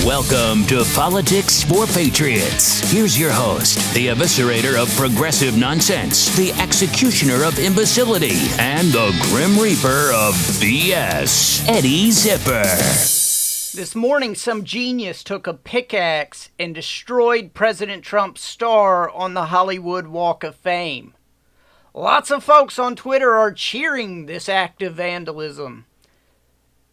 Welcome to Politics for Patriots. Here's your host, the eviscerator of progressive nonsense, the executioner of imbecility, and the grim reaper of BS, Eddie Zipper. This morning, some genius took a pickaxe and destroyed President Trump's star on the Hollywood Walk of Fame. Lots of folks on Twitter are cheering this act of vandalism.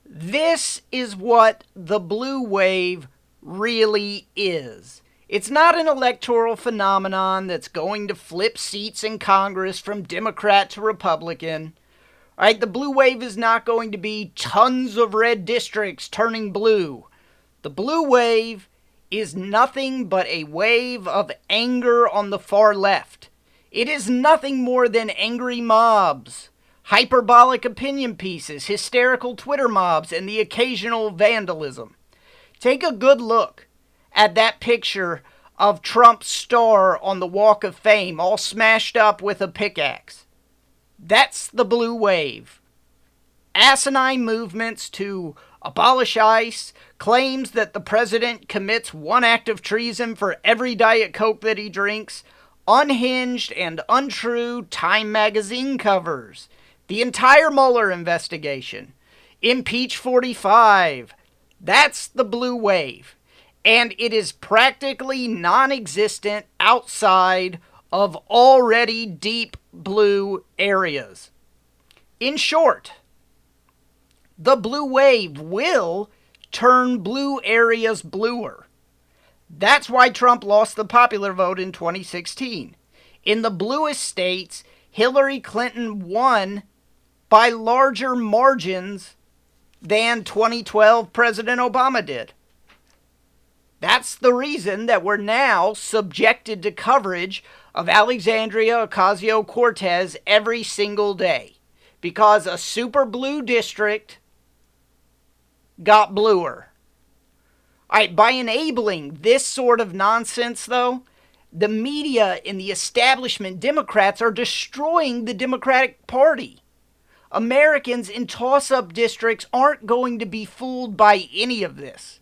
This is what the blue wave really is. It's not an electoral phenomenon that's going to flip seats in Congress from Democrat to Republican. All right, the blue wave is not going to be tons of red districts turning blue. The blue wave is nothing but a wave of anger on the far left. It is nothing more than angry mobs, hyperbolic opinion pieces, hysterical Twitter mobs, and the occasional vandalism. Take a good look at that picture of Trump's star on the Walk of Fame, all smashed up with a pickaxe. That's the blue wave. Asinine movements to abolish ICE, claims that the president commits one act of treason for every Diet Coke that he drinks, unhinged and untrue Time magazine covers, the entire Mueller investigation, Impeach 45. That's the blue wave. And it is practically non-existent outside of already deep blue areas. In short, the blue wave will turn blue areas bluer. That's why Trump lost the popular vote in 2016. In the bluest states, Hillary Clinton won by larger margins than 2012 President Obama did. That's the reason that we're now subjected to coverage of Alexandria Ocasio-Cortez every single day, because a super blue district got bluer. All right, by enabling this sort of nonsense, though, the media and the establishment Democrats are destroying the Democratic Party. Americans in toss-up districts aren't going to be fooled by any of this.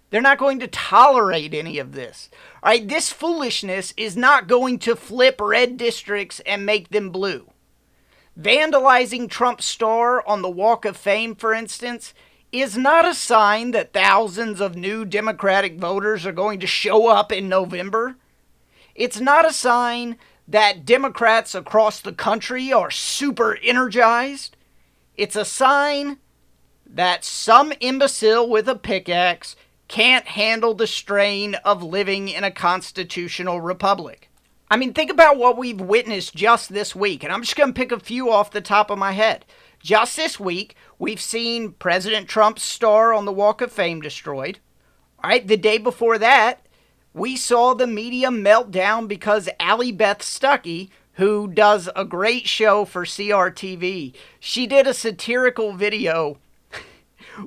They're not going to tolerate any of this. All right, this foolishness is not going to flip red districts and make them blue. Vandalizing Trump's star on the Walk of Fame, for instance, is not a sign that thousands of new Democratic voters are going to show up in November. It's not a sign that Democrats across the country are super energized. It's a sign that some imbecile with a pickaxe can't handle the strain of living in a constitutional republic. I mean, think about what we've witnessed just this week, and I'm just going to pick a few off the top of my head. Just this week, we've seen President Trump's star on the Walk of Fame destroyed. All right, the day before that, we saw the media melt down because Allie Beth Stuckey, who does a great show for CRTV, she did a satirical video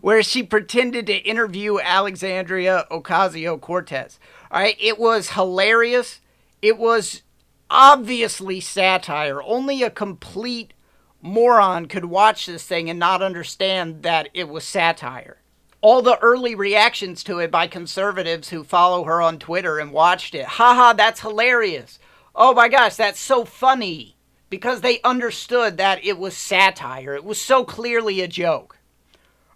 where she pretended to interview Alexandria Ocasio-Cortez. All right, it was hilarious. It was obviously satire. Only a complete moron could watch this thing and not understand that it was satire. All the early reactions to it by conservatives who follow her on Twitter and watched it. Haha, that's hilarious. Oh my gosh, that's so funny. Because they understood that it was satire. It was so clearly a joke.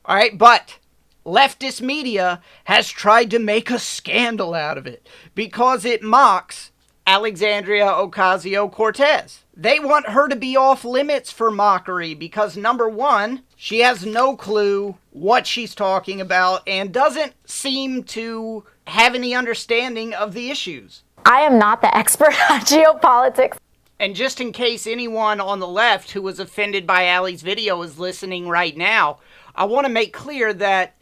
All right, but leftist media has tried to make a scandal out of it because it mocks Alexandria Ocasio-Cortez. They want her to be off limits for mockery because, number one, she has no clue what she's talking about and doesn't seem to have any understanding of the issues. I am not the expert on geopolitics. And just in case anyone on the left who was offended by Allie's video is listening right now, I want to make clear that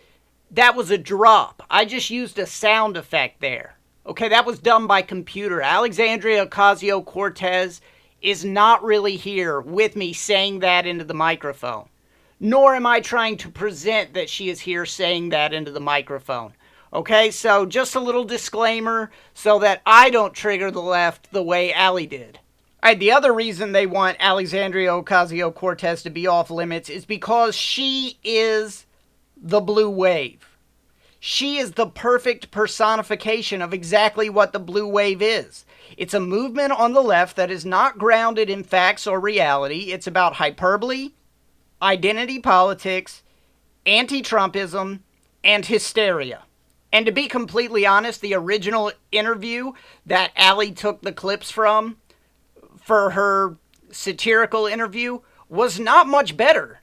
that was a drop. I just used a sound effect there. Okay, that was done by computer. Alexandria Ocasio-Cortez is not really here with me saying that into the microphone. Nor am I trying to present that she is here saying that into the microphone. Okay, so just a little disclaimer so that I don't trigger the left the way Allie did. All right, the other reason they want Alexandria Ocasio-Cortez to be off limits is because she is the blue wave. She is the perfect personification of exactly what the blue wave is. It's a movement on the left that is not grounded in facts or reality. It's about hyperbole, identity politics, anti-Trumpism, and hysteria. And to be completely honest, the original interview that Allie took the clips from for her satirical interview was not much better.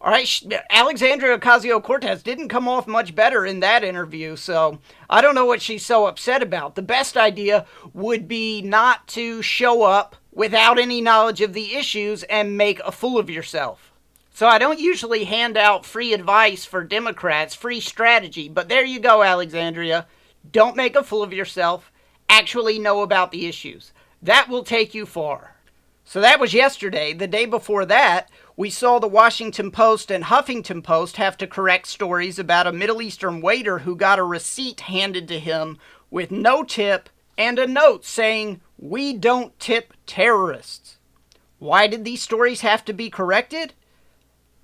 All right, Alexandria Ocasio-Cortez didn't come off much better in that interview, so I don't know what she's so upset about. The best idea would be not to show up without any knowledge of the issues and make a fool of yourself. So I don't usually hand out free advice for Democrats, free strategy, but there you go, Alexandria. Don't make a fool of yourself. Actually know about the issues. That will take you far. So that was yesterday. The day before that, we saw the Washington Post and Huffington Post have to correct stories about a Middle Eastern waiter who got a receipt handed to him with no tip and a note saying, "We don't tip terrorists." Why did these stories have to be corrected?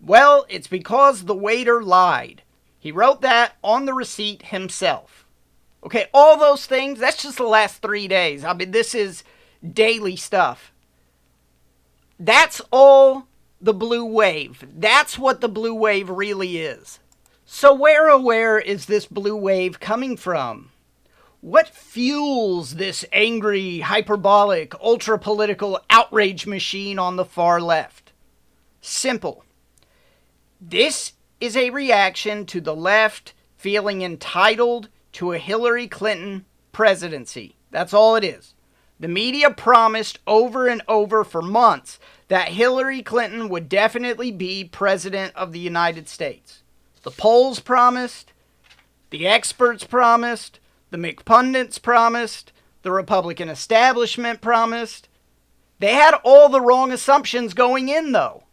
Well, it's because the waiter lied. He wrote that on the receipt himself. Okay, all those things, that's just the last 3 days. I mean, this is daily stuff. That's all the blue wave. That's what the blue wave really is. So where is this blue wave coming from? What fuels this angry, hyperbolic, ultra-political outrage machine on the far left? Simple. This is a reaction to the left feeling entitled to a Hillary Clinton presidency. That's all it is. The media promised over and over for months that Hillary Clinton would definitely be president of the United States. The polls promised, the experts promised, the McPundits promised, the Republican establishment promised. They had all the wrong assumptions going in, though.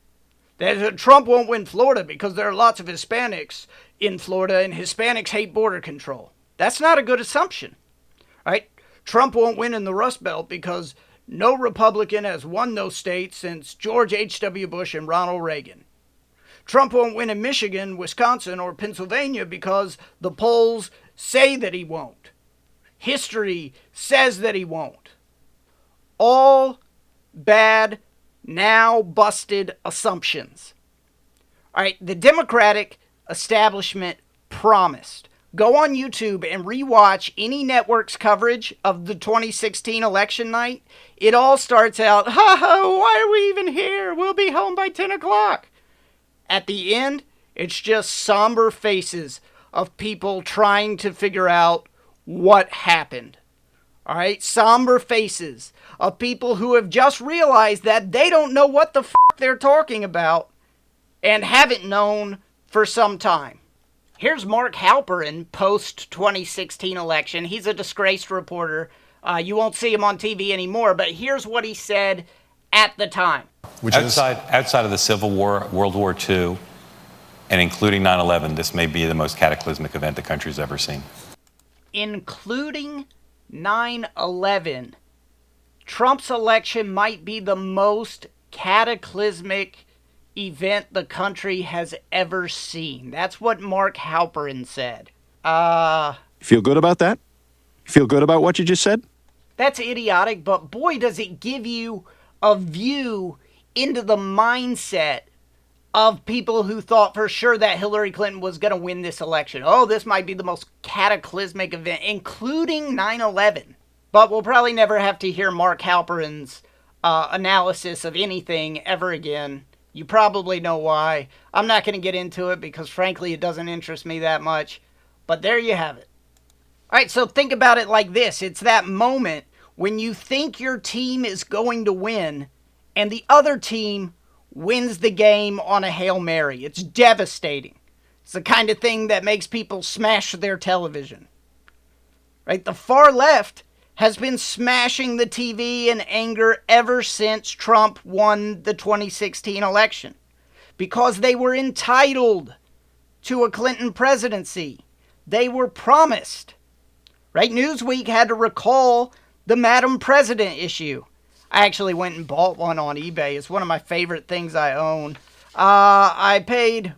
That Trump won't win Florida because there are lots of Hispanics in Florida and Hispanics hate border control. That's not a good assumption, right? Trump won't win in the Rust Belt because no Republican has won those states since George H.W. Bush and Ronald Reagan. Trump won't win in Michigan, Wisconsin, or Pennsylvania because the polls say that he won't. History says that he won't. All bad, now busted assumptions. All right, the Democratic establishment promised. Go on YouTube and rewatch any network's coverage of the 2016 election night. It all starts out, why are we even here? We'll be home by 10 o'clock. At the end, it's just somber faces of people trying to figure out what happened. All right, somber faces of people who have just realized that they don't know what the they're talking about and haven't known for some time. Here's Mark Halperin post-2016 election. He's a disgraced reporter. You won't see him on TV anymore, but here's what he said at the time. Outside of the Civil War, World War II, and including 9/11, this may be the most cataclysmic event the country's ever seen. Including 9/11, Trump's election might be the most cataclysmic event the country has ever seen. That's what Mark Halperin said. Feel good about that? Feel good about what you just said? That's idiotic, but boy, does it give you a view into the mindset of people who thought for sure that Hillary Clinton was going to win this election. Oh, this might be the most cataclysmic event, including 9/11. But we'll probably never have to hear Mark Halperin's analysis of anything ever again. You probably know why. I'm not going to get into it because, frankly, it doesn't interest me that much. But there you have it. All right, so think about it like this. It's that moment when you think your team is going to win and the other team wins the game on a Hail Mary. It's devastating. It's the kind of thing that makes people smash their television. Right? The far left has been smashing the TV in anger ever since Trump won the 2016 election because they were entitled to a Clinton presidency. They were promised. Right? Newsweek had to recall the Madam President issue. I actually went and bought one on eBay. It's one of my favorite things I own. I paid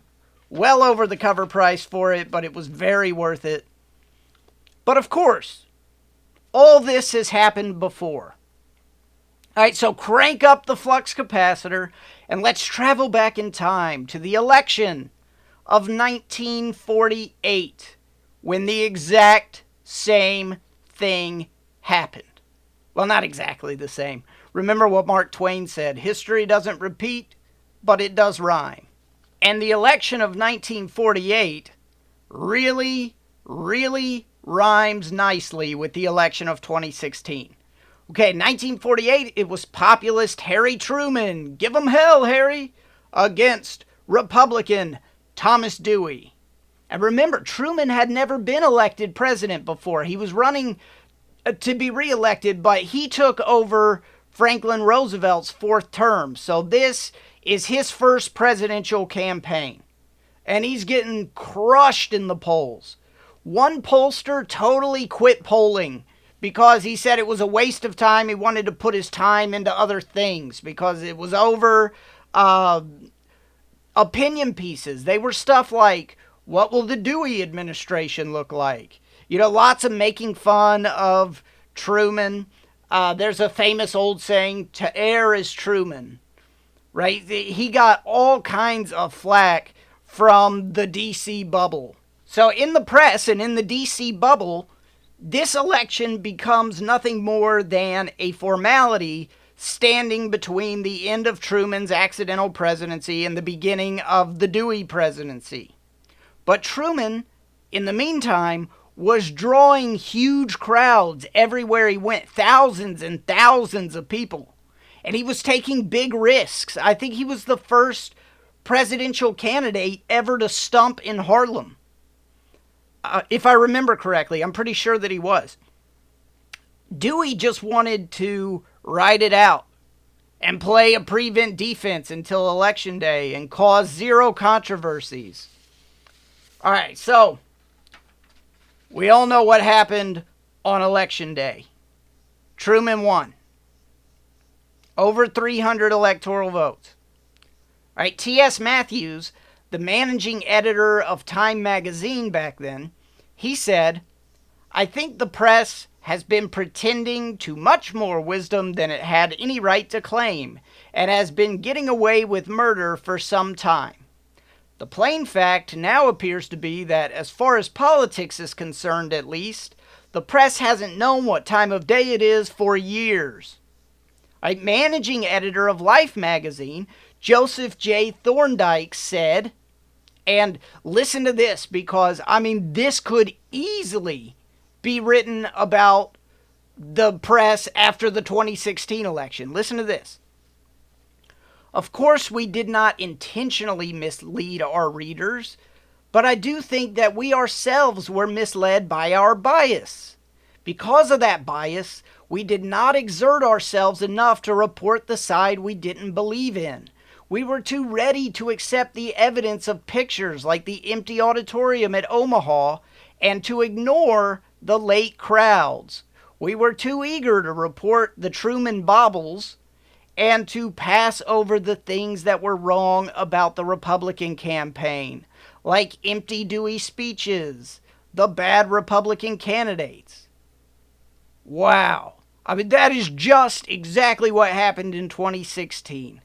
Well over the cover price for it, but it was very worth it. But of course, all this has happened before. All right, so crank up the flux capacitor and let's travel back in time to the election of 1948 when the exact same thing happened. Well, not exactly the same. Remember what Mark Twain said, history doesn't repeat, but it does rhyme. And the election of 1948 really rhymes nicely with the election of 2016. Okay, 1948, it was populist Harry Truman, give 'em hell, Harry, against Republican Thomas Dewey. And remember, Truman had never been elected president before. He was running to be reelected, but he took over Franklin Roosevelt's fourth term. So this is his first presidential campaign. And he's getting crushed in the polls. One pollster totally quit polling because he said it was a waste of time. He wanted to put his time into other things because it was over opinion pieces. They were stuff like, what will the Dewey administration look like? You know, lots of making fun of Truman. There's a famous old saying, to err is Truman, right? He got all kinds of flack from the D.C. bubble. So in the press and in the D.C. bubble, this election becomes nothing more than a formality standing between the end of Truman's accidental presidency and the beginning of the Dewey presidency. But Truman, in the meantime, was drawing huge crowds everywhere he went, thousands and thousands of people. And he was taking big risks. I think he was the first presidential candidate ever to stump in Harlem. If I remember correctly, I'm pretty sure that he was. Dewey just wanted to ride it out and play a prevent defense until Election Day and cause zero controversies. All right, so we all know what happened on Election Day. Truman won. Over 300 electoral votes. All right, T.S. Matthews, the managing editor of Time magazine back then, he said, I think the press has been pretending to much more wisdom than it had any right to claim, and has been getting away with murder for some time. The plain fact now appears to be that, as far as politics is concerned at least, the press hasn't known what time of day it is for years. A managing editor of Life magazine, Joseph J. Thorndike, said, and listen to this because, this could easily be written about the press after the 2016 election. Listen to this. Of course, we did not intentionally mislead our readers, but I do think that we ourselves were misled by our bias. Because of that bias, we did not exert ourselves enough to report the side we didn't believe in. We were too ready to accept the evidence of pictures like the empty auditorium at Omaha and to ignore the late crowds. We were too eager to report the Truman baubles and to pass over the things that were wrong about the Republican campaign, like empty Dewey speeches, the bad Republican candidates. Wow. That is just exactly what happened in 2016.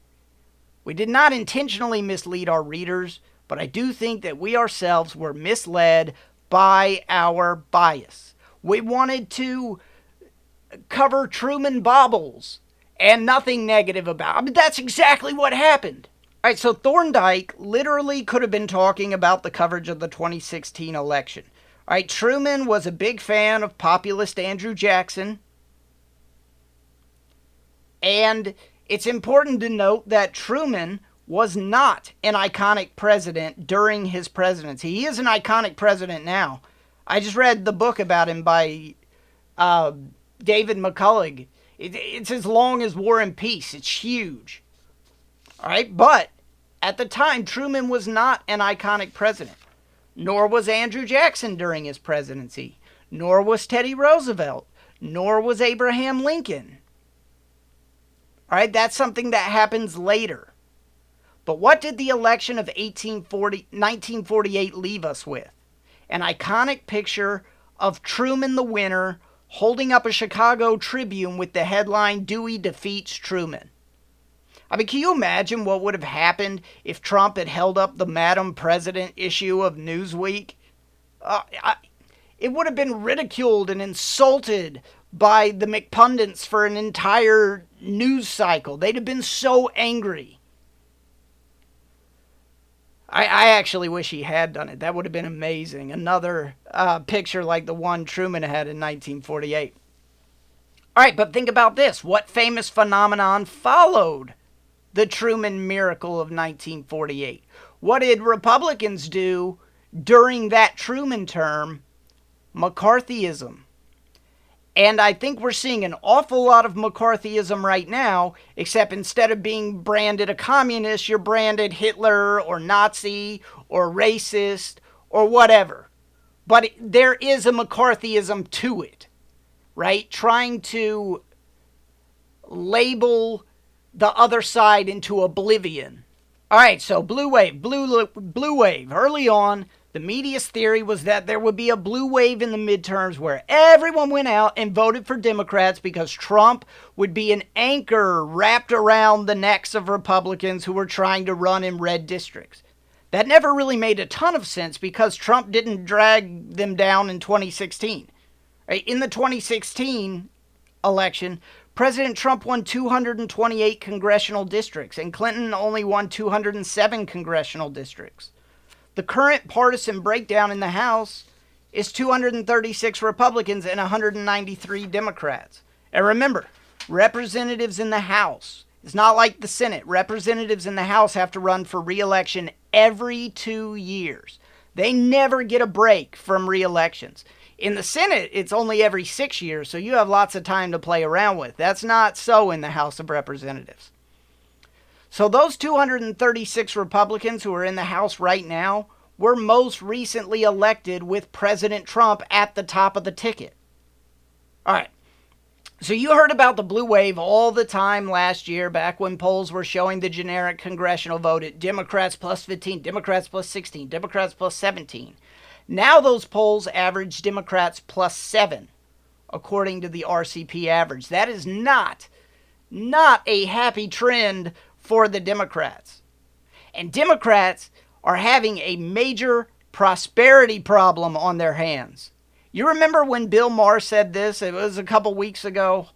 We did not intentionally mislead our readers, but I do think that we ourselves were misled by our bias. We wanted to cover Truman baubles and nothing negative about it. That's exactly what happened. All right, so Thorndike literally could have been talking about the coverage of the 2016 election. All right, Truman was a big fan of populist Andrew Jackson. And it's important to note that Truman was not an iconic president during his presidency. He is an iconic president now. I just read the book about him by David McCullough. It's as long as War and Peace. It's huge. All right, but at the time, Truman was not an iconic president. Nor was Andrew Jackson during his presidency. Nor was Teddy Roosevelt. Nor was Abraham Lincoln. All right, that's something that happens later. But what did the election of 1948 leave us with? An iconic picture of Truman the winner holding up a Chicago Tribune with the headline, "Dewey defeats Truman." I mean, can you imagine what would have happened if Trump had held up the Madam President issue of Newsweek? It would have been ridiculed and insulted by the McPundits for an entire news cycle. They'd have been so angry. I actually wish he had done it. That would have been amazing. Another picture like the one Truman had in 1948. All right, but think about this. What famous phenomenon followed the Truman miracle of 1948? What did Republicans do during that Truman term? McCarthyism. And I think we're seeing an awful lot of McCarthyism right now, except instead of being branded a communist, you're branded Hitler or Nazi or racist or whatever. But there is a McCarthyism to it, right? Trying to label the other side into oblivion. All right, so blue wave. Early on, the media's theory was that there would be a blue wave in the midterms where everyone went out and voted for Democrats because Trump would be an anchor wrapped around the necks of Republicans who were trying to run in red districts. That never really made a ton of sense because Trump didn't drag them down in 2016. In the 2016 election, President Trump won 228 congressional districts, and Clinton only won 207 congressional districts. The current partisan breakdown in the House is 236 Republicans and 193 Democrats. And remember, representatives in the House, it's not like the Senate. Representatives in the House have to run for re-election every 2 years. They never get a break from re-elections. In the Senate, it's only every 6 years, so you have lots of time to play around with. That's not so in the House of Representatives. So those 236 Republicans who are in the House right now were most recently elected with President Trump at the top of the ticket. All right. So you heard about the blue wave all the time last year, back when polls were showing the generic congressional vote at Democrats plus 15, Democrats plus 16, Democrats plus 17. Now those polls average Democrats plus 7, according to the RCP average. That is not a happy trend for the Democrats. And Democrats are having a major prosperity problem on their hands. You remember when Bill Maher said this? It was a couple weeks ago.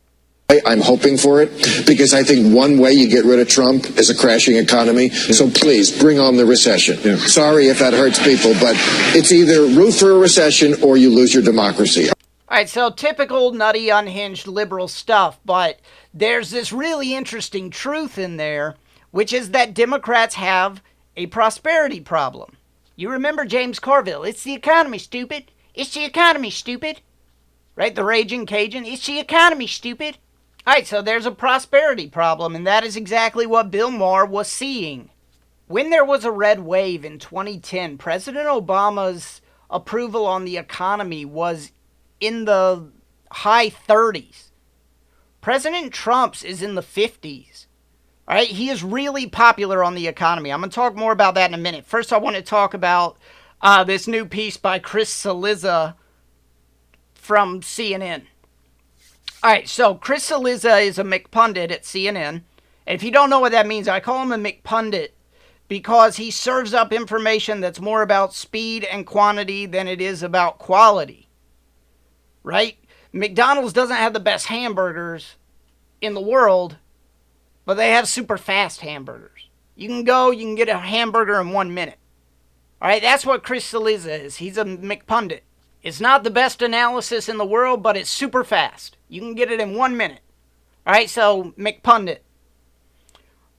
I'm hoping for it because I think one way you get rid of Trump is a crashing economy. So please bring on the recession. Sorry if that hurts people, but it's either root for a recession or you lose your democracy. All right, so typical nutty, unhinged liberal stuff, but there's this really interesting truth in there, which is that Democrats have a prosperity problem. You remember James Carville? It's the economy, stupid. It's the economy, stupid. Right? The Raging Cajun. It's the economy, stupid. All right, so there's a prosperity problem, and that is exactly what Bill Maher was seeing. When there was a red wave in 2010, President Obama's approval on the economy was in the high 30s. President Trump's is in the 50s. All right, he is really popular on the economy. I'm going to talk more about that in a minute. First, I want to talk about this new piece by Chris Cillizza from CNN. All right, so Chris Cillizza is a McPundit at CNN. And if you don't know what that means, I call him a McPundit because he serves up information that's more about speed and quantity than it is about quality. Right? McDonald's doesn't have the best hamburgers in the world, but they have super fast hamburgers. You can get a hamburger in 1 minute. All right, that's what Chris Cillizza is. He's a McPundit. It's not the best analysis in the world, but it's super fast. You can get it in 1 minute. All right, so McPundit.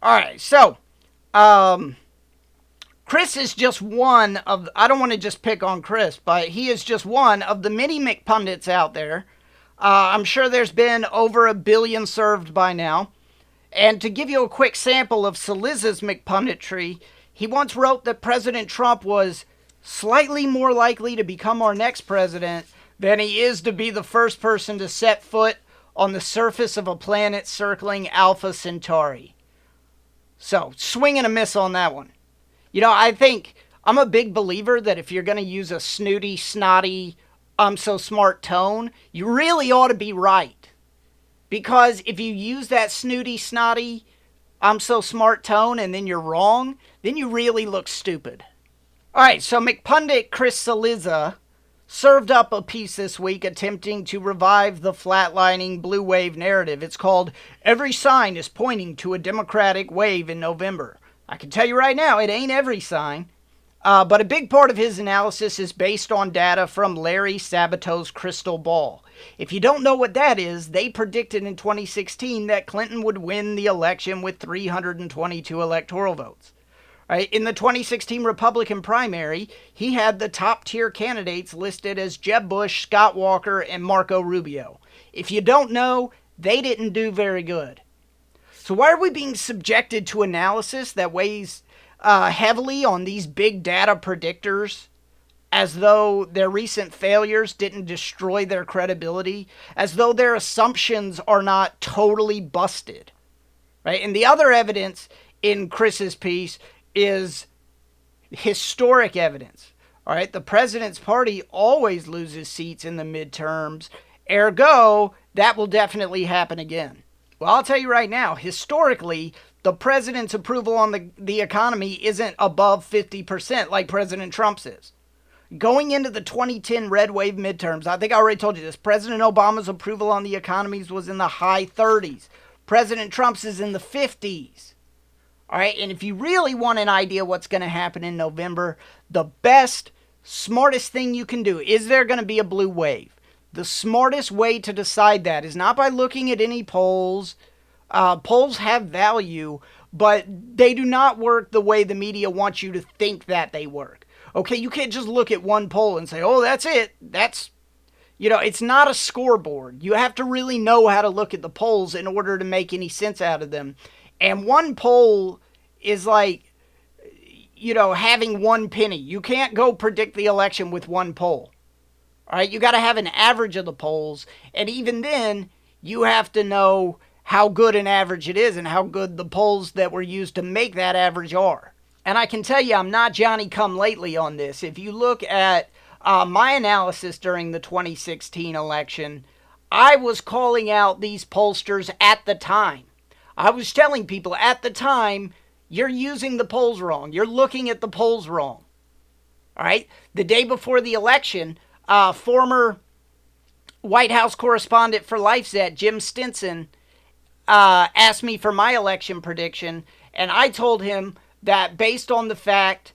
All right, so Chris is just one of, I don't want to just pick on Chris, but he is just one of the many McPundits out there. I'm sure there's been over 1 billion served by now. And to give you a quick sample of Cillizza's McPunditry, he once wrote that President Trump was slightly more likely to become our next president than he is to be the first person to set foot on the surface of a planet circling Alpha Centauri. So, swing and a miss on that one. You know, I think I'm a big believer that if you're going to use a snooty, snotty, I'm so smart tone, you really ought to be right. Because if you use that snooty, snotty, I'm so smart tone and then you're wrong, then you really look stupid. All right, so McPundit Chris Cillizza served up a piece this week attempting to revive the flatlining blue wave narrative. It's called "Every Sign is Pointing to a Democratic Wave in November." I can tell you right now, it ain't every sign. But a big part of his analysis is based on data from Larry Sabato's crystal ball. If you don't know what that is, they predicted in 2016 that Clinton would win the election with 322 electoral votes. Right? In the 2016 Republican primary, he had the top-tier candidates listed as Jeb Bush, Scott Walker, and Marco Rubio. If you don't know, they didn't do very good. So why are we being subjected to analysis that weighs heavily on these big data predictors as though their recent failures didn't destroy their credibility, as though their assumptions are not totally busted? Right? And the other evidence in Chris's piece is historic evidence. All right, the president's party always loses seats in the midterms. Ergo, that will definitely happen again. Well, I'll tell you right now, historically, the president's approval on the economy isn't above 50% like President Trump's is. Going into the 2010 red wave midterms, I think I already told you this, President Obama's approval on the economies was in the high 30s. President Trump's is in the 50s. All right, and if you really want an idea what's going to happen in November, the best, smartest thing you can do, is there going to be a blue wave? The smartest way to decide that is not by looking at any polls. Polls have value, but they do not work the way the media wants you to think that they work. Okay, you can't just look at one poll and say, oh, that's it. It's not a scoreboard. You have to really know how to look at the polls in order to make any sense out of them. And one poll is like, having one penny. You can't go predict the election with one poll. All right, you got to have an average of the polls. And even then, you have to know how good an average it is and how good the polls that were used to make that average are. And I can tell you, I'm not Johnny-come-lately on this. If you look at my analysis during the 2016 election, I was calling out these pollsters at the time. I was telling people at the time, you're using the polls wrong. You're looking at the polls wrong. All right? The day before the election, former White House correspondent for LifeZette, Jim Stinson, asked me for my election prediction, and I told him that based on the fact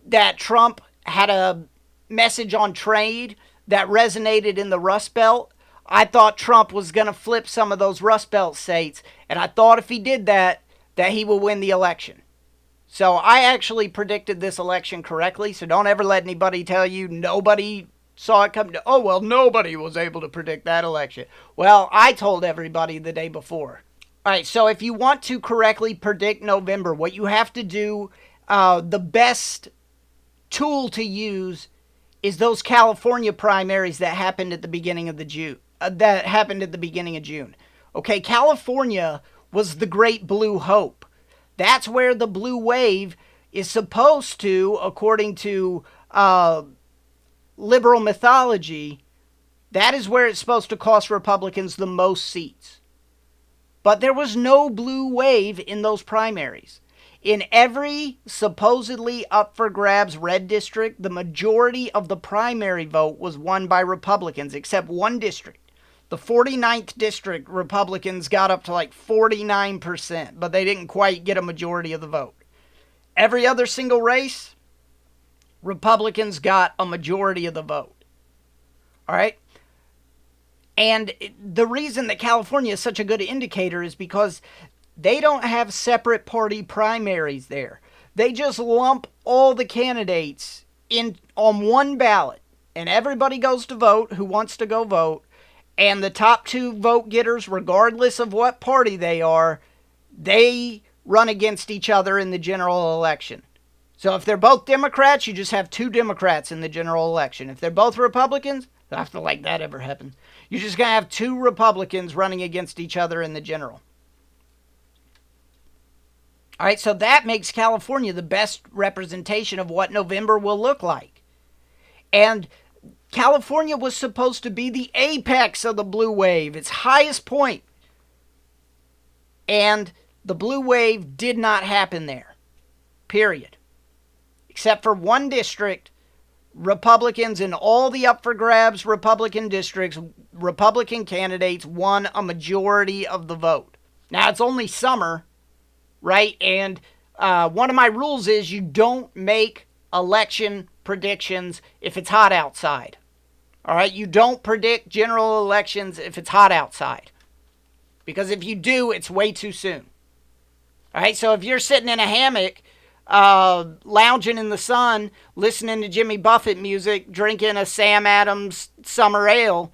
that Trump had a message on trade that resonated in the Rust Belt, I thought Trump was going to flip some of those Rust Belt states, and I thought if he did that he would win the election. So I actually predicted this election correctly, so don't ever let anybody tell you nobody saw it come. Oh, well, nobody was able to predict that election. Well, I told everybody the day before. All right, so if you want to correctly predict November, what you have to do, the best tool to use is those California primaries that happened at the beginning of June. Okay, California was the great blue hope. That's where the blue wave is supposed to, according to liberal mythology, that is where it's supposed to cost Republicans the most seats. But there was no blue wave in those primaries. In every supposedly up for grabs red district, the majority of the primary vote was won by Republicans, except one district. The 49th district, Republicans got up to like 49%, but they didn't quite get a majority of the vote. Every other single race, Republicans got a majority of the vote. All right? And the reason that California is such a good indicator is because they don't have separate party primaries there. They just lump all the candidates in on one ballot, and everybody goes to vote who wants to go vote. And the top two vote getters, regardless of what party they are, they run against each other in the general election. So if they're both Democrats, you just have two Democrats in the general election. If they're both Republicans, I feel like that ever happened. You're just going to have two Republicans running against each other in the general. All right, so that makes California the best representation of what November will look like. And California was supposed to be the apex of the blue wave, its highest point. And the blue wave did not happen there, period. Except for one district, Republicans in all the up for grabs Republican districts, Republican candidates won a majority of the vote. Now, it's only summer, right? And one of my rules is you don't make election predictions if it's hot outside. All right? You don't predict general elections if it's hot outside. Because if you do, it's way too soon. All right? So if you're sitting in a hammock, lounging in the sun, listening to Jimmy Buffett music, drinking a Sam Adams summer ale,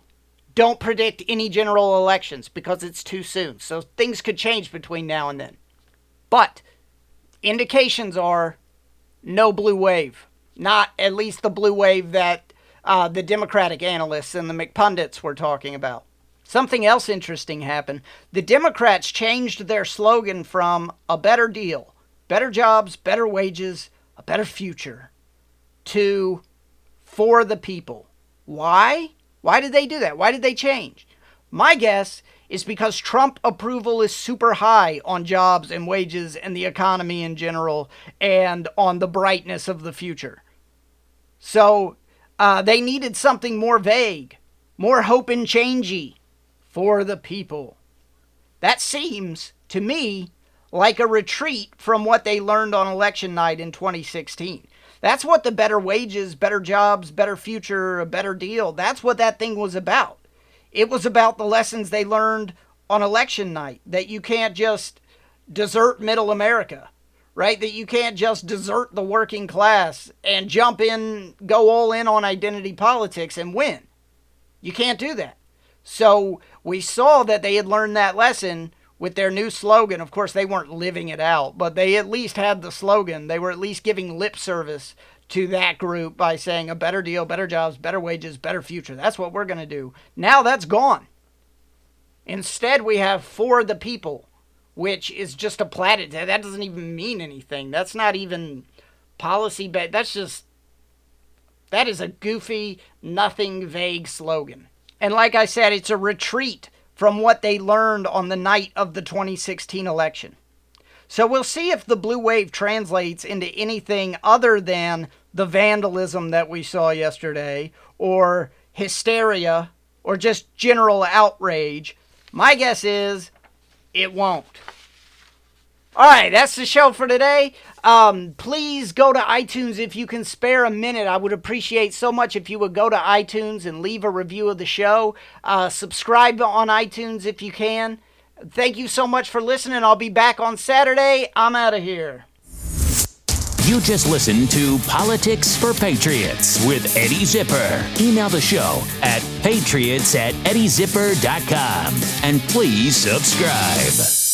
don't predict any general elections because it's too soon. So things could change between now and then. But indications are no blue wave. Not at least the blue wave that the Democratic analysts and the McPundits were talking about. Something else interesting happened. The Democrats changed their slogan from a better deal, better jobs, better wages, a better future, to for the people. Why? Why did they do that? Why did they change? My guess is because Trump approval is super high on jobs and wages and the economy in general and on the brightness of the future. So they needed something more vague, more hope and changey for the people. That seems, to me, like a retreat from what they learned on election night in 2016. That's what the better wages, better jobs, better future, a better deal, that's what that thing was about. It was about the lessons they learned on election night, that you can't just desert middle America, right? That you can't just desert the working class and jump in, go all in on identity politics and win. You can't do that. So we saw that they had learned that lesson with their new slogan. Of course, they weren't living it out, but they at least had the slogan. They were at least giving lip service to that group by saying a better deal, better jobs, better wages, better future. That's what we're going to do. Now that's gone. Instead, we have for the people, which is just a platitude. That doesn't even mean anything. That's not even policy. That is a goofy, nothing vague slogan. And like I said, it's a retreat from what they learned on the night of the 2016 election. So we'll see if the blue wave translates into anything other than the vandalism that we saw yesterday, or hysteria, or just general outrage. My guess is it won't. All right, that's the show for today. Please go to iTunes if you can spare a minute. I would appreciate so much if you would go to iTunes and leave a review of the show. Subscribe on iTunes if you can. Thank you so much for listening. I'll be back on Saturday. I'm out of here. You just listened to Politics for Patriots with Eddie Zipper. Email the show at patriots@eddiezipper.com. And please subscribe.